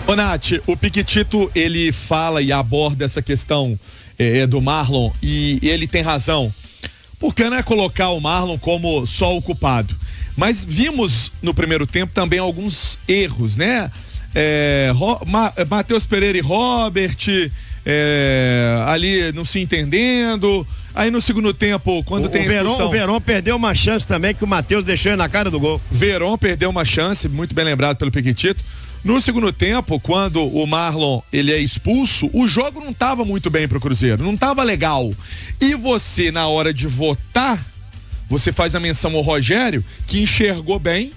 Ô Nath, o Piquitito, ele fala e aborda essa questão do Marlon e ele tem razão, porque não é colocar o Marlon como só o culpado, mas vimos no primeiro tempo também alguns erros, né? Matheus Pereira e Robert ali não se entendendo. Aí no segundo tempo, quando tem expulsão... O Verón perdeu uma chance também que o Matheus deixou na cara do gol. Verón perdeu uma chance, muito bem lembrado pelo Piquitito. No segundo tempo, quando o Marlon ele é expulso, o jogo não estava muito bem pro Cruzeiro, não estava legal. E você, na hora de votar, você faz a menção ao Rogério, que enxergou bem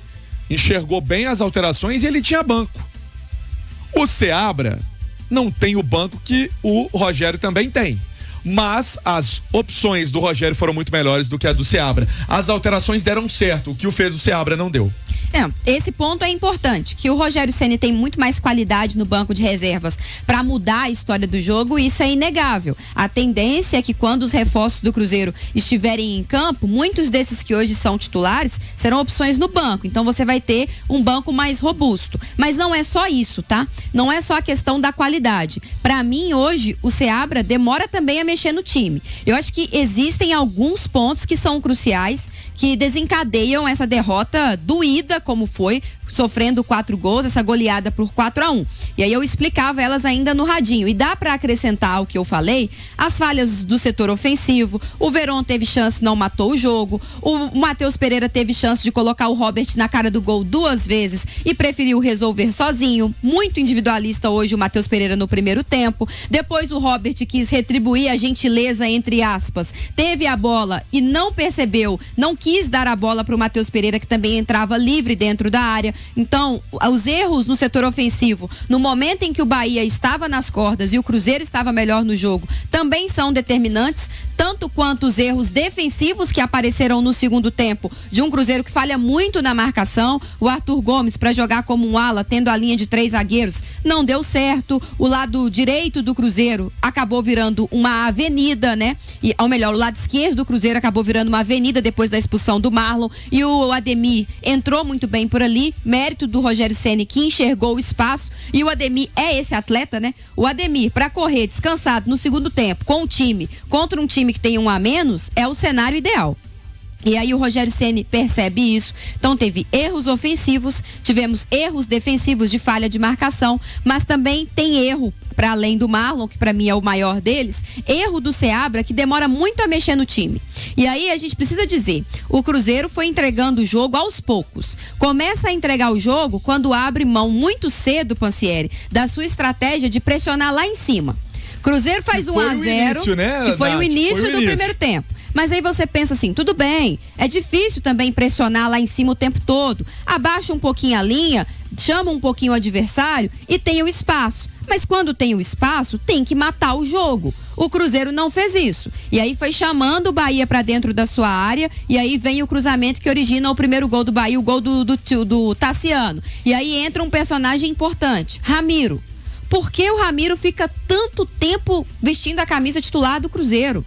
as alterações e ele tinha banco. O Seabra não tem o banco que o Rogério também tem. Mas as opções do Rogério foram muito melhores do que a do Seabra. As alterações deram certo, o que o fez o Seabra não deu. Esse ponto é importante, que o Rogério Ceni tem muito mais qualidade no banco de reservas para mudar a história do jogo, e isso é inegável. A tendência é que quando os reforços do Cruzeiro estiverem em campo, muitos desses que hoje são titulares serão opções no banco, então você vai ter um banco mais robusto. Mas não é só isso, tá? Não é só a questão da qualidade. Para mim, hoje, o Seabra demora também a mexer no time. Eu acho que existem alguns pontos que são cruciais, que desencadeiam essa derrota doída, como foi, sofrendo 4 gols, essa goleada por 4-1. E aí eu explicava elas ainda no radinho. E dá para acrescentar ao que eu falei, as falhas do setor ofensivo. O Verón teve chance, não matou o jogo. O Matheus Pereira teve chance de colocar o Robert na cara do gol 2 vezes e preferiu resolver sozinho. Muito individualista hoje o Matheus Pereira no primeiro tempo. Depois o Robert quis retribuir a gentileza, entre aspas. Teve a bola e não percebeu, não quis dar a bola para o Matheus Pereira, que também entrava livre dentro da área. Então, os erros no setor ofensivo, no momento em que o Bahia estava nas cordas e o Cruzeiro estava melhor no jogo, também são determinantes, tanto quanto os erros defensivos que apareceram no segundo tempo, de um Cruzeiro que falha muito na marcação. O Arthur Gomes, para jogar como um ala, tendo a linha de 3 zagueiros, não deu certo. O lado direito do Cruzeiro acabou virando uma avenida, né? Ou melhor, o lado esquerdo do Cruzeiro acabou virando uma avenida depois da expulsão do Marlon, e o Ademir entrou muito bem por ali, mérito do Rogério Ceni, que enxergou o espaço, e o Ademir é esse atleta, né? O Ademir, para correr descansado no segundo tempo com o time, contra um time que tem um a menos, é o cenário ideal. E aí o Rogério Ceni percebe isso. Então teve erros ofensivos, tivemos erros defensivos de falha de marcação, mas também tem erro, para além do Marlon, que para mim é o maior deles, erro do Seabra, que demora muito a mexer no time. E aí a gente precisa dizer, o Cruzeiro foi entregando o jogo aos poucos. Começa a entregar o jogo quando abre mão muito cedo, Pansieri, da sua estratégia de pressionar lá em cima. Cruzeiro faz 1-0, né, que foi o início do primeiro tempo. Mas aí você pensa assim, tudo bem, é difícil também pressionar lá em cima o tempo todo. Abaixa um pouquinho a linha, chama um pouquinho o adversário e tem o espaço. Mas quando tem o espaço, tem que matar o jogo. O Cruzeiro não fez isso. E aí foi chamando o Bahia para dentro da sua área, e aí vem o cruzamento que origina o primeiro gol do Bahia, o gol do Tassiano. E aí entra um personagem importante, Ramiro. Por que o Ramiro fica tanto tempo vestindo a camisa titular do Cruzeiro?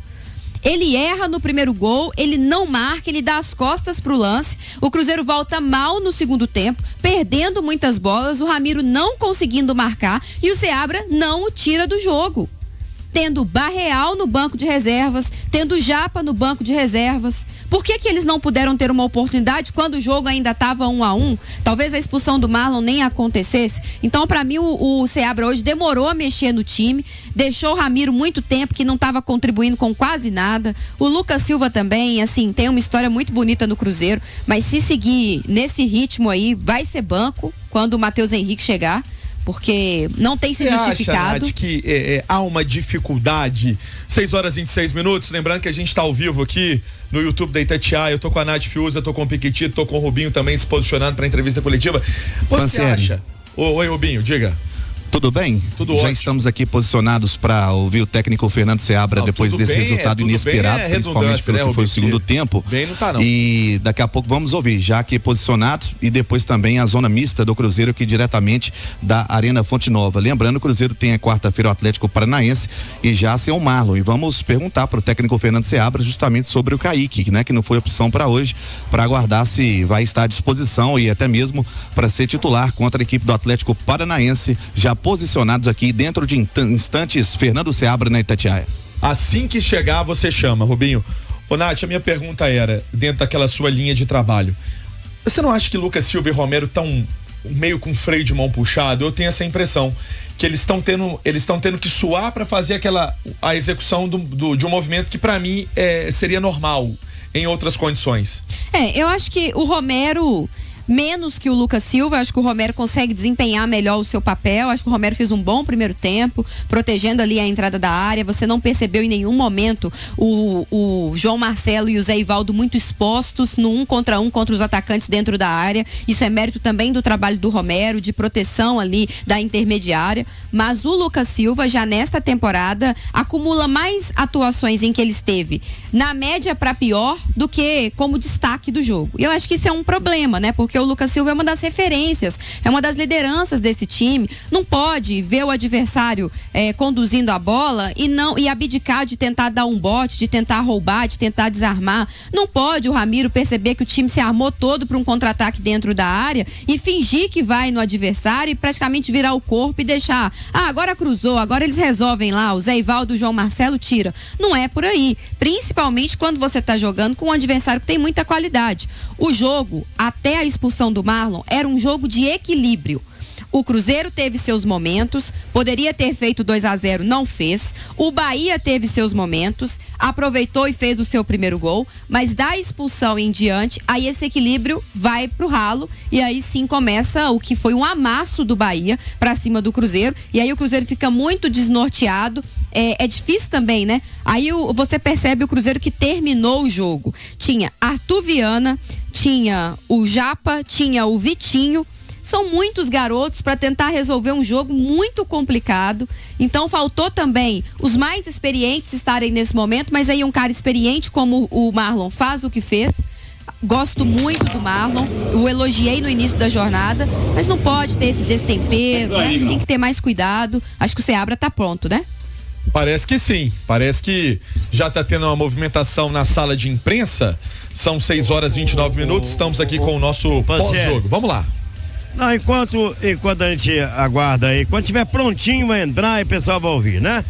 Ele erra no primeiro gol, ele não marca, ele dá as costas pro lance. O Cruzeiro volta mal no segundo tempo, perdendo muitas bolas, o Ramiro não conseguindo marcar e o Seabra não o tira do jogo. Tendo Barreal no banco de reservas, tendo Japa no banco de reservas. Por que eles não puderam ter uma oportunidade quando o jogo ainda estava 1-1? Talvez a expulsão do Marlon nem acontecesse. Então, para mim, o Seabra hoje demorou a mexer no time, deixou o Ramiro muito tempo que não estava contribuindo com quase nada. O Lucas Silva também, assim, tem uma história muito bonita no Cruzeiro, mas se seguir nesse ritmo aí, vai ser banco quando o Matheus Henrique chegar. Porque não tem se justificado. Você acha, Nath, que há uma dificuldade? 6h26, lembrando que a gente está ao vivo aqui no YouTube da Itatiaia. Eu tô com a Nath Fiuza, tô com o Piquitito, tô com o Rubinho também se posicionando para entrevista coletiva. Você acha? Oi, Rubinho, diga. Tudo bem? Tudo Já ótimo. Estamos aqui posicionados para ouvir o técnico Fernando Seabra depois desse resultado inesperado, principalmente pelo que foi o segundo tempo. Bem não tá, não. E daqui a pouco vamos ouvir, já aqui posicionados, e depois também a zona mista do Cruzeiro, aqui diretamente da Arena Fonte Nova. Lembrando, o Cruzeiro tem a quarta-feira o Atlético Paranaense e já sem o Marlon. E vamos perguntar para o técnico Fernando Seabra justamente sobre o Kaique, né? Que não foi opção para hoje, para aguardar se vai estar à disposição e até mesmo para ser titular contra a equipe do Atlético Paranaense, já posicionados aqui dentro de instantes. Fernando Seabra na Itatiaia. Assim que chegar, você chama, Rubinho. Ô, Nath, a minha pergunta era, dentro daquela sua linha de trabalho, você não acha que Lucas Silva e Romero estão meio com freio de mão puxado? Eu tenho essa impressão que eles estão tendo que suar para fazer a execução de um movimento que para mim seria normal em outras condições. Eu acho que o Romero, menos que o Lucas Silva, acho que o Romero consegue desempenhar melhor o seu papel. Acho que o Romero fez um bom primeiro tempo, protegendo ali a entrada da área. Você não percebeu em nenhum momento o João Marcelo e o Zé Ivaldo muito expostos no 1 contra 1 contra os atacantes dentro da área. Isso é mérito também do trabalho do Romero, de proteção ali da intermediária. Mas o Lucas Silva, já nesta temporada, acumula mais atuações em que ele esteve na média para pior do que como destaque do jogo. E eu acho que isso é um problema, né? Porque o Lucas Silva é uma das referências, é uma das lideranças desse time. Não pode ver o adversário conduzindo a bola e abdicar de tentar dar um bote, de tentar roubar, de tentar desarmar. Não pode o Ramiro perceber que o time se armou todo para um contra-ataque dentro da área e fingir que vai no adversário e praticamente virar o corpo e deixar, agora cruzou, agora eles resolvem lá, o Zé Ivaldo, o João Marcelo tira. Não é por aí, principalmente quando você está jogando com um adversário que tem muita qualidade. O jogo, até a expulsão do Marlon, era um jogo de equilíbrio. O Cruzeiro teve seus momentos, poderia ter feito 2-0, não fez. O Bahia teve seus momentos, aproveitou e fez o seu primeiro gol, mas da expulsão em diante, aí esse equilíbrio vai pro ralo e aí sim começa o que foi um amasso do Bahia pra cima do Cruzeiro, e aí o Cruzeiro fica muito desnorteado. É difícil também, né? Aí você percebe o Cruzeiro que terminou o jogo. Tinha Arthur Viana, tinha o Japa, tinha o Vitinho. São muitos garotos para tentar resolver um jogo muito complicado. Então faltou também os mais experientes estarem nesse momento, mas aí um cara experiente como o Marlon faz o que fez. Gosto muito do Marlon, o elogiei no início da jornada, mas não pode ter esse destempero, né? Tem que ter mais cuidado. Acho que o Seabra tá pronto, né? Parece que sim, parece que já está tendo uma movimentação na sala de imprensa. São 6h29, estamos aqui com o nosso pós-jogo. Vamos lá. Não, enquanto a gente aguarda aí, quando tiver prontinho vai entrar e o pessoal vai ouvir, né?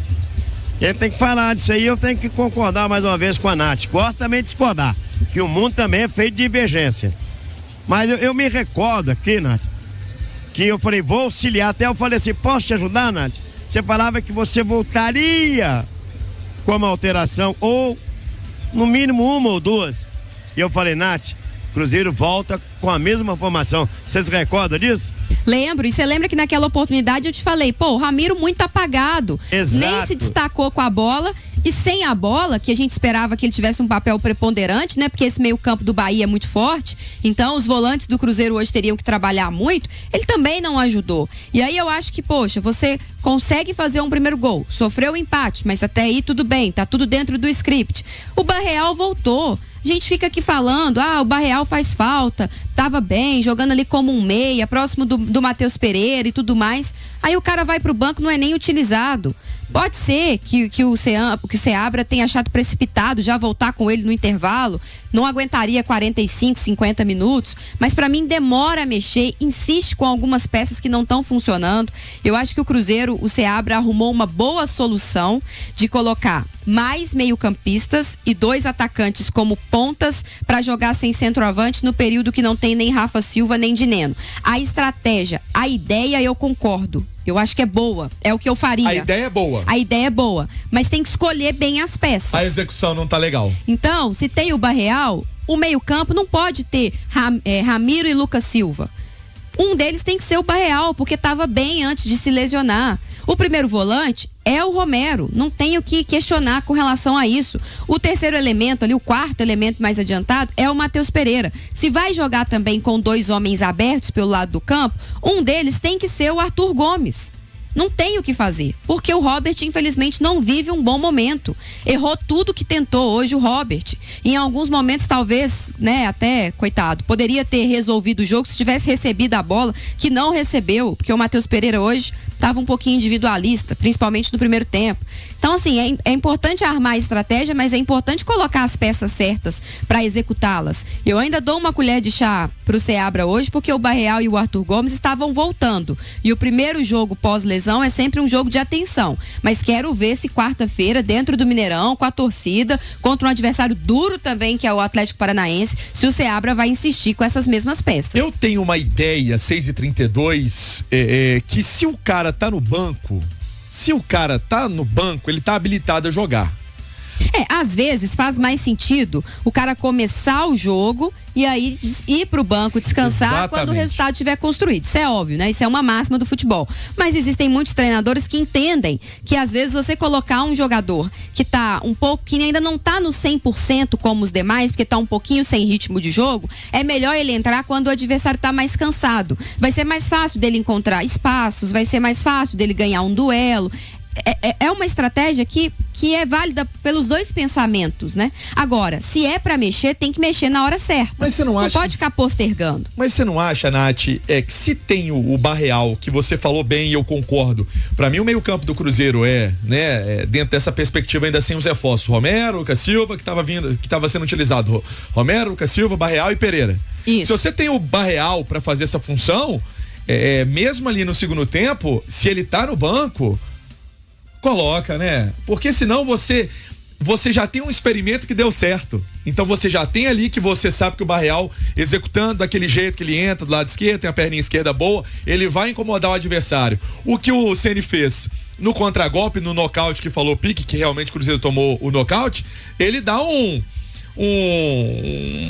Ele tem que falar disso aí, eu tenho que concordar mais uma vez com a Nath. Gosto também de discordar, que o mundo também é feito de divergência. Mas eu me recordo aqui, Nath, que eu falei, vou auxiliar, até eu falei assim, posso te ajudar, Nath? Você falava que você voltaria com uma alteração, ou no mínimo uma ou duas. E eu falei, Nath, Cruzeiro volta com a mesma formação. Você se recorda disso? Lembro, e você lembra que naquela oportunidade eu te falei, o Ramiro muito apagado. Exato. Nem se destacou com a bola, e sem a bola, que a gente esperava que ele tivesse um papel preponderante, né? Porque esse meio campo do Bahia é muito forte, então os volantes do Cruzeiro hoje teriam que trabalhar muito, ele também não ajudou. E aí eu acho que, você consegue fazer um primeiro gol, sofreu um empate, mas até aí tudo bem, tá tudo dentro do script. O Barreal voltou. A gente fica aqui falando, o Barreal faz falta, tava bem, jogando ali como um meia, próximo do Matheus Pereira e tudo mais. Aí o cara vai pro banco, não é nem utilizado. Pode ser que o Seabra tenha achado precipitado já voltar com ele no intervalo, não aguentaria 45, 50 minutos, mas para mim demora a mexer, insiste com algumas peças que não estão funcionando. Eu acho que o Cruzeiro, o Seabra arrumou uma boa solução de colocar mais meio-campistas e 2 atacantes como pontas para jogar sem centroavante no período que não tem nem Rafa Silva nem Dineno. A estratégia, a ideia eu concordo. Eu acho que é boa, é o que eu faria. A ideia é boa. A ideia é boa, mas tem que escolher bem as peças. A execução não tá legal. Então, se tem o Barreal, o meio-campo não pode ter Ramiro e Lucas Silva. Um deles tem que ser o Barreal, porque estava bem antes de se lesionar. O primeiro volante é o Romero, não tenho que questionar com relação a isso. O terceiro elemento ali, o quarto elemento mais adiantado, é o Matheus Pereira. Se vai jogar também com 2 homens abertos pelo lado do campo, um deles tem que ser o Arthur Gomes. não tem o que fazer, porque o Robert infelizmente não vive um bom momento, errou tudo que tentou hoje o Robert, em alguns momentos talvez, né, até, coitado, poderia ter resolvido o jogo se tivesse recebido a bola, que não recebeu, porque o Matheus Pereira hoje estava um pouquinho individualista, principalmente no primeiro tempo. Então, assim, é importante armar a estratégia, mas é importante colocar as peças certas para executá-las. Eu ainda dou uma colher de chá pro Seabra hoje, porque o Barreal e o Arthur Gomes estavam voltando. E o primeiro jogo pós-lesão é sempre um jogo de atenção. Mas quero ver se quarta-feira, dentro do Mineirão, com a torcida, contra um adversário duro também, que é o Atlético Paranaense, se o Seabra vai insistir com essas mesmas peças. Eu tenho uma ideia, 6h32, que se o cara tá no banco, ele tá habilitado a jogar. Às vezes faz mais sentido o cara começar o jogo e aí ir pro banco descansar. Exatamente. Quando o resultado estiver construído. Isso é óbvio, né? Isso é uma máxima do futebol. Mas existem muitos treinadores que entendem que às vezes você colocar um jogador que tá um pouco, que ainda não tá no 100% como os demais, porque tá um pouquinho sem ritmo de jogo, é melhor ele entrar quando o adversário tá mais cansado. Vai ser mais fácil dele encontrar espaços, vai ser mais fácil dele ganhar um duelo. É uma estratégia que é válida pelos dois pensamentos, né? Agora, se é pra mexer, tem que mexer na hora certa. Mas você não acha? Não pode ficar postergando. Mas você não acha, Nath, que se tem o Barreal, que você falou bem e eu concordo, pra mim o meio-campo do Cruzeiro dentro dessa perspectiva ainda sem os reforços, Romero, Lucas Silva, que tava sendo utilizado, Romero, Lucas Silva, Barreal e Pereira. Isso. Se você tem o Barreal pra fazer essa função, mesmo ali no segundo tempo, se ele tá no banco, coloca, né? Porque senão você já tem um experimento que deu certo. Então você já tem ali que você sabe que o Barreal, executando daquele jeito que ele entra do lado esquerdo, tem a perninha esquerda boa, ele vai incomodar o adversário. O que o Ceni fez no contragolpe, no nocaute que falou Pique, que realmente o Cruzeiro tomou o nocaute, ele dá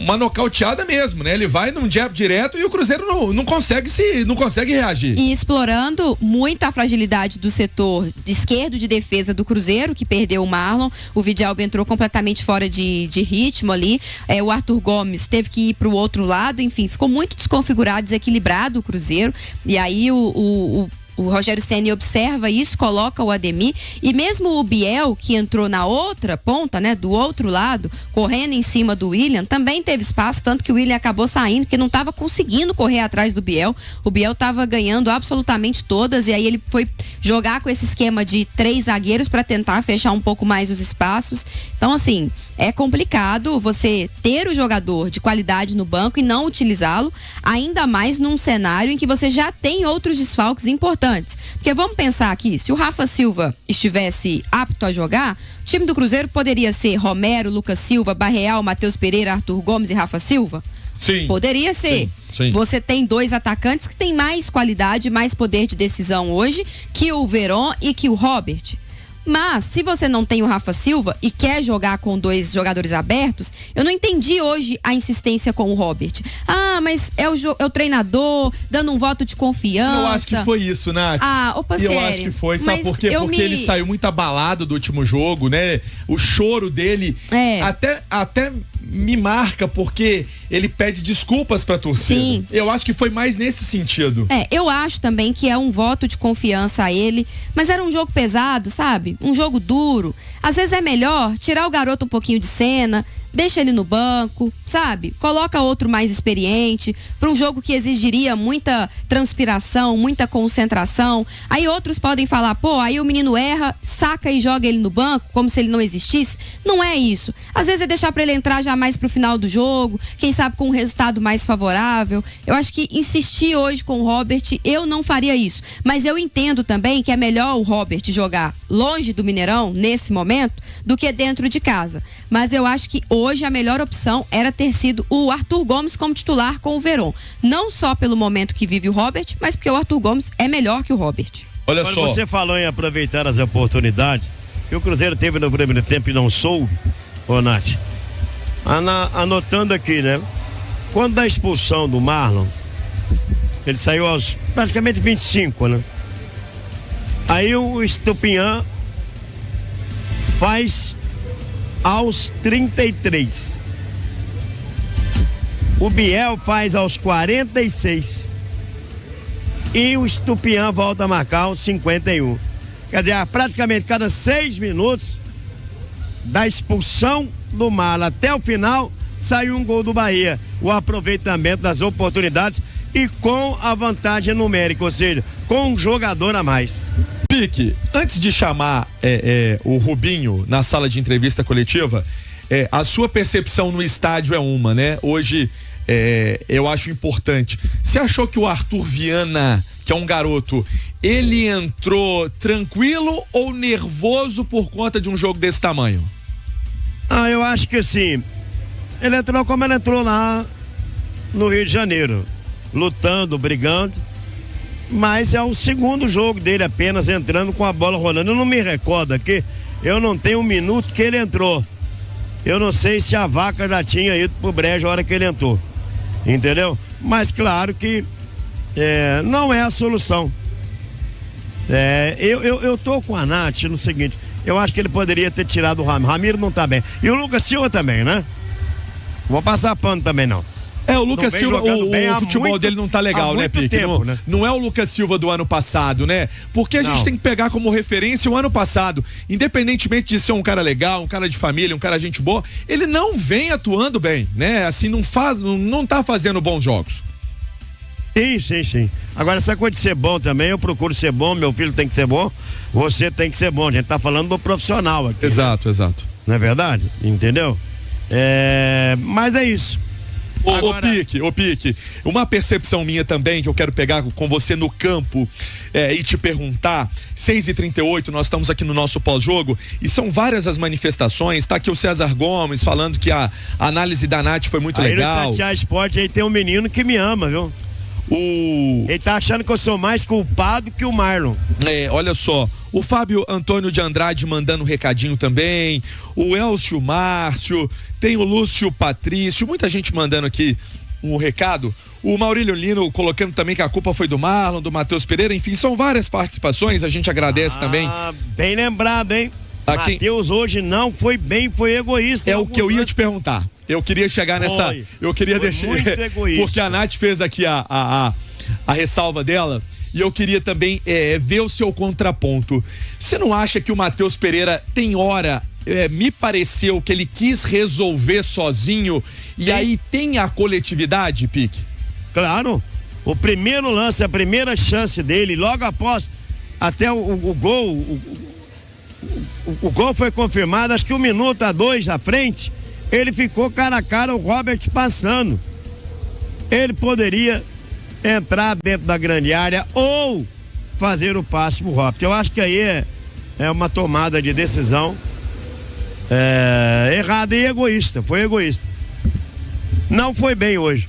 uma nocauteada mesmo, né? Ele vai num jab direto e o Cruzeiro não consegue reagir. E explorando muito a fragilidade do setor esquerdo de defesa do Cruzeiro, que perdeu o Marlon. O Vidal entrou completamente fora de ritmo ali. O Arthur Gomes teve que ir pro outro lado. Enfim, ficou muito desconfigurado, desequilibrado o Cruzeiro. E aí o Rogério Ceni observa isso, coloca o Ademir, e mesmo o Biel, que entrou na outra ponta, né, do outro lado, correndo em cima do William, também teve espaço, tanto que o William acabou saindo, porque não estava conseguindo correr atrás do Biel. O Biel estava ganhando absolutamente todas, e aí ele foi jogar com esse esquema de 3 zagueiros para tentar fechar um pouco mais os espaços. Então, assim, é complicado você ter o jogador de qualidade no banco e não utilizá-lo, ainda mais num cenário em que você já tem outros desfalques importantes. Porque vamos pensar aqui, se o Rafa Silva estivesse apto a jogar, o time do Cruzeiro poderia ser Romero, Lucas Silva, Barreal, Matheus Pereira, Arthur Gomes e Rafa Silva? Sim. Poderia ser. Sim. Você tem 2 atacantes que têm mais qualidade, mais poder de decisão hoje que o Veron e que o Robert. Mas, se você não tem o Rafa Silva e quer jogar com 2 jogadores abertos, eu não entendi hoje a insistência com o Robert. Mas é o treinador dando um voto de confiança. Eu acho que foi isso, Nath. Opa, sério. Eu acho que foi, sabe por quê? Porque ele saiu muito abalado do último jogo, né? O choro dele até me marca, porque ele pede desculpas pra torcida. Sim. Eu acho que foi mais nesse sentido. Eu acho também que é um voto de confiança a ele, mas era um jogo pesado, sabe? Um jogo duro. Às vezes é melhor tirar o garoto um pouquinho de cena, deixa ele no banco, sabe? Coloca outro mais experiente, para um jogo que exigiria muita transpiração, muita concentração. Aí outros podem falar, aí o menino erra, saca e joga ele no banco, como se ele não existisse. Não é isso. Às vezes é deixar para ele entrar já mais pro final do jogo, quem sabe com um resultado mais favorável. Eu acho que insistir hoje com o Robert, eu não faria isso. Mas eu entendo também que é melhor o Robert jogar longe do Mineirão, nesse momento, do que dentro de casa. Mas eu acho que hoje a melhor opção era ter sido o Arthur Gomes como titular com o Veron. Não só pelo momento que vive o Robert, mas porque o Arthur Gomes é melhor que o Robert. Olha só. Você falou em aproveitar as oportunidades que o Cruzeiro teve no primeiro tempo e não soube, Nath. Anotando aqui, né? Quando da expulsão do Marlon, ele saiu aos praticamente 25, né? Aí o Estupinhã faz aos 33. O Biel faz aos 46. e o Estupiã volta a marcar os 51. Quer dizer, praticamente cada 6 minutos da expulsão do Marlon até o final saiu um gol do Bahia. O aproveitamento das oportunidades e com a vantagem numérica, ou seja, com um jogador a mais. Pique, antes de chamar o Rubinho na sala de entrevista coletiva, a sua percepção no estádio é uma, né? Hoje eu acho importante. Você achou que o Arthur Viana, que é um garoto, ele entrou tranquilo ou nervoso por conta de um jogo desse tamanho? Eu acho que sim. Ele entrou como ele entrou lá no Rio de Janeiro, lutando, brigando, mas é o segundo jogo dele apenas entrando com a bola rolando. Eu não me recordo aqui, eu não tenho um minuto que ele entrou. Eu não sei se a vaca já tinha ido pro brejo a hora que ele entrou, entendeu? Mas claro que não é a solução. Eu tô com a Nath no seguinte, eu acho que ele poderia ter tirado o Ramiro. Ramiro não tá bem. E o Lucas Silva também, né? Vou passar pano também não. O Lucas Silva, o futebol dele não tá legal, né, Pique? Não é o Lucas Silva do ano passado, né? Porque a gente tem que pegar como referência o ano passado. Independentemente de ser um cara legal, um cara de família, um cara gente boa, ele não vem atuando bem, né? Assim, não tá fazendo bons jogos. Sim. Agora, essa coisa de ser bom também, eu procuro ser bom, meu filho tem que ser bom, você tem que ser bom. A gente tá falando do profissional aqui. Exato. Não é verdade? Entendeu? Mas é isso. Ô Pique, uma percepção minha também que eu quero pegar com você no campo e te perguntar, 6h38, nós estamos aqui no nosso pós-jogo e são várias as manifestações, tá aqui o César Gomes falando que a análise da Nath foi muito legal. No Tatiá Esporte aí tem um menino que me ama, viu? Ele tá achando que eu sou mais culpado que o Marlon. Olha só, o Fábio Antônio de Andrade mandando um recadinho também, o Elcio Márcio, tem o Lúcio Patrício, muita gente mandando aqui um recado. O Maurílio Lino colocando também que a culpa foi do Marlon, do Matheus Pereira, enfim, são várias participações, a gente agradece também. Bem lembrado, hein? Matheus hoje não foi bem, foi egoísta. É o que eu ia te perguntar. Eu queria chegar nessa. Eu queria deixar. Muito egoísta. Porque a Nath fez aqui a ressalva dela. E eu queria também ver o seu contraponto. Você não acha que o Matheus Pereira tem hora? Me pareceu que ele quis resolver sozinho. E aí tem a coletividade, Pique? Claro. O primeiro lance, a primeira chance dele, logo após até o gol. O gol foi confirmado, acho que 1 minuto a 2 à frente, ele ficou cara a cara, o Robert passando. Ele poderia entrar dentro da grande área ou fazer o passe pro Robert. Eu acho que aí é uma tomada de decisão errada e egoísta. Foi egoísta. Não foi bem hoje.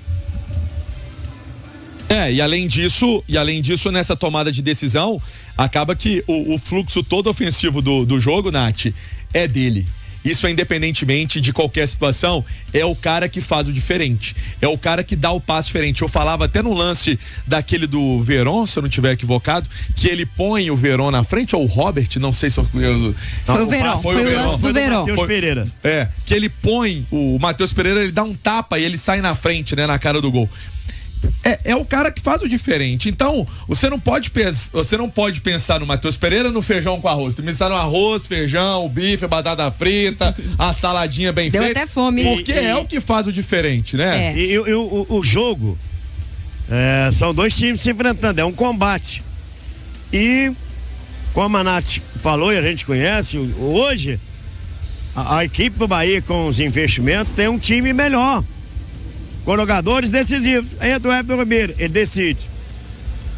E além disso, nessa tomada de decisão, acaba que o fluxo todo ofensivo do jogo, Nath, é dele. Isso é independentemente de qualquer situação, é o cara que faz o diferente, é o cara que dá o passe diferente. Eu falava até no lance daquele do Veron, se eu não estiver equivocado, que ele põe o Veron na frente, ou o Robert, não sei se foi o Verón, foi o lance do Verón. Matheus Pereira. Que ele põe o Matheus Pereira, ele dá um tapa e ele sai na frente, né, na cara do gol. É o cara que faz o diferente. Então, você não pode pensar no Matheus Pereira no feijão com arroz. Tem que pensar no arroz, feijão, o bife, a batata frita, a saladinha bem feita. Deu até fome. Porque é o que faz o diferente, né? E o jogo são dois times se enfrentando, é um combate. E como a Nath falou e a gente conhece, hoje a equipe do Bahia com os investimentos tem um time melhor. Com jogadores decisivos. Aí entra o Everton Ribeiro, ele decide.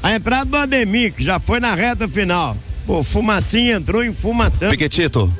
A entrada do Ademir, que já foi na reta final. Fumacinha entrou em fumação. Piquetito.